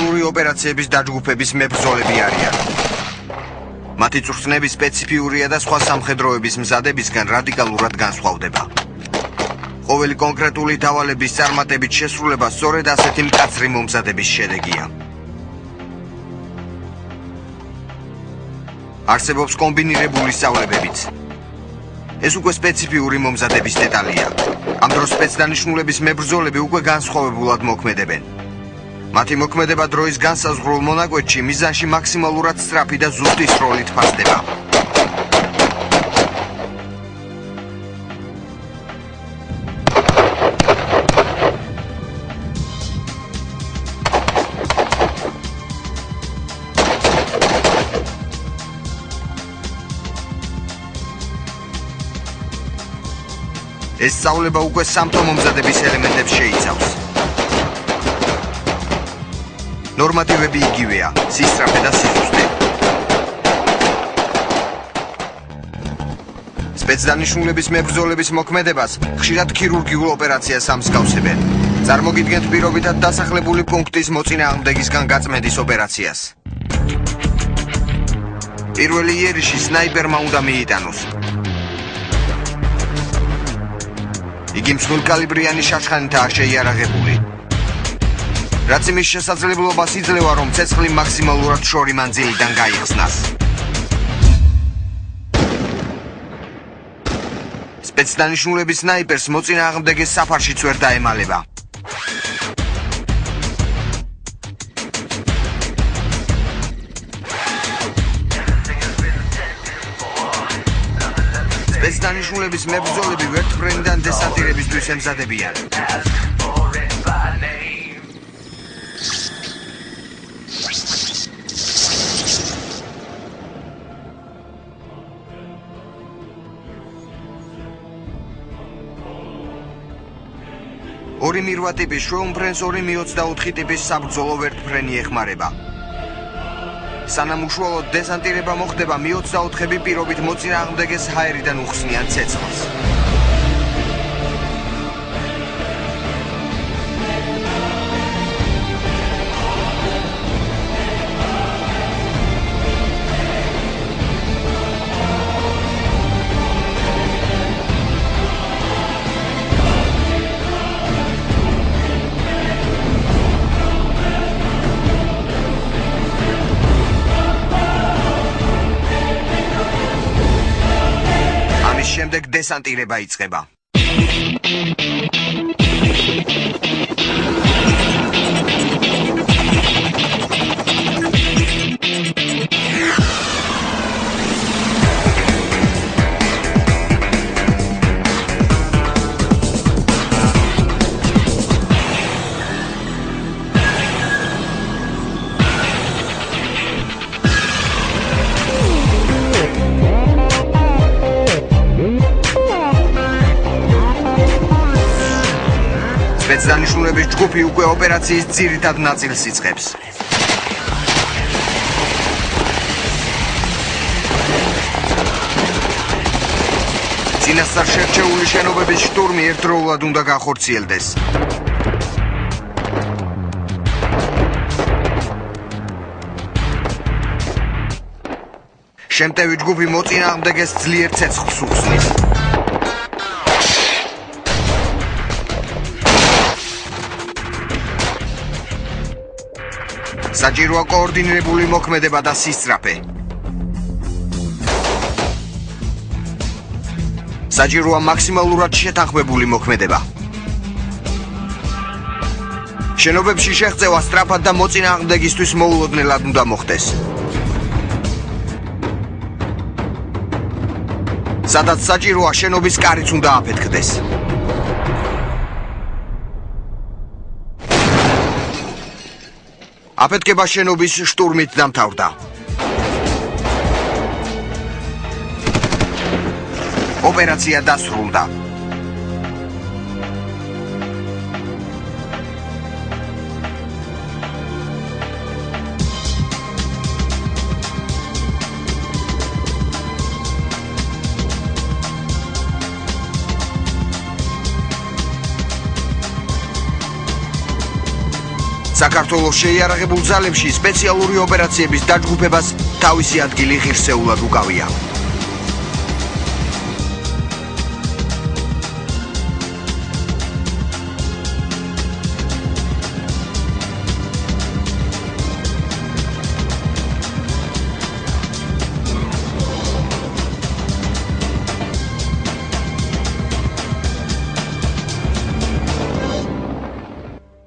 სპეციალური ოპერაციების დაჯგუფების მებრძოლები არიან. მათი წვრთნები სპეციფიურია და სხვა სამხედროების მზადებისგან რადიკალურად განსხვავდება. ყოველი კონკრეტული დავალების წარმატებით შესრულება სწორედ ასეთი მკაცრი მომზადების შედეგია. არსებობს კომბინირებული სწავლებებიც. ეს უკვე სპეციფიური მომზადების დეტალია. ამ დროს სპეცდანიშნულების მებრძოლები უკვე განსხვავებულად მოქმედებენ. მათი მოქმედება დროის განსაზღვრულ მონაკვეთში მიზანში მაქსიმალურად სწრაფი და ზუსტი სროლით ფასდება. ეს სწავლება უკვე სამთო მომზადების ელემენტებს შეიცავს. ნორმატივები იგივეა, სისწრაფე და სიზუსტე. სპეცდანიშნულების მებრძოლების მოქმედებას ხშირად ქირურგიულ ოპერაციას ამსგავსებენ. წარმოგიდგენთ პირობითად დასახლებული პუნქტის მოწინააღმდეგისგან გაწმენდის ოპერაციას. პირველი იერიში სნაიპერმა უნდა მიიტანოს. იგი მსხვილკალიბრიანი შაშხანითაა შეიარაღებული. რაც იმის შესაძლებლობას იძლევა, რომ ცეცხლი მაქსიმალურად შორი მანძილიდან გაიხსნას. სპეცდანიშნულების სნაიპერს მოწინააღმდეგეს საფარშიც ვერ დაემალება. სპეცდანიშნულების მებრძოლები ვერტმფრენიდან დესანტირებისთვის ემზადებიან. ორი მირვა ტიპის შვეულმფრენს 2-24 ტიპის საბრძოლო ვერტმფრენი ეხმარება. სანამ უშუალოდ დესანტირება მოხდება, Mi-24-ები პირობით მოწინააღმდეგეს ჰაერიდან უხსნიან ცეცხლს. შემდეგ დესანტირება იწყება. სპეცდანიშნულების ჯგუფი უკვე ოპერაციის ძირითად ნაწილს იწყებს. წინასწარ შერჩეული შენობების შტურმი ერთდროულად უნდა განხორციელდეს. შემტევი ჯგუფი მოწინააღმდეგეს ძლიერ ცეცხლს უხსნის. საჭიროა კოორდინირებული მოქმედება და სისწრაფე. საჭიროა მაქსიმალურად შეთანხმებული მოქმედება. შენობებში შეღწევა სწრაფად და მოწინააღმდეგისთვის მოულოდნელად უნდა მოხდეს. სადაც საჭიროა შენობის კარიც უნდა აფეთქდეს. აფეთქება შენობის შტურმით დამთავრდა. ოპერაცია დასრულდა. საქართველოს შეიარაღებულ ძალებში სპეციალური ოპერაციების დაჯგუფებას თავისი ადგილი ღირსეულად უკავია.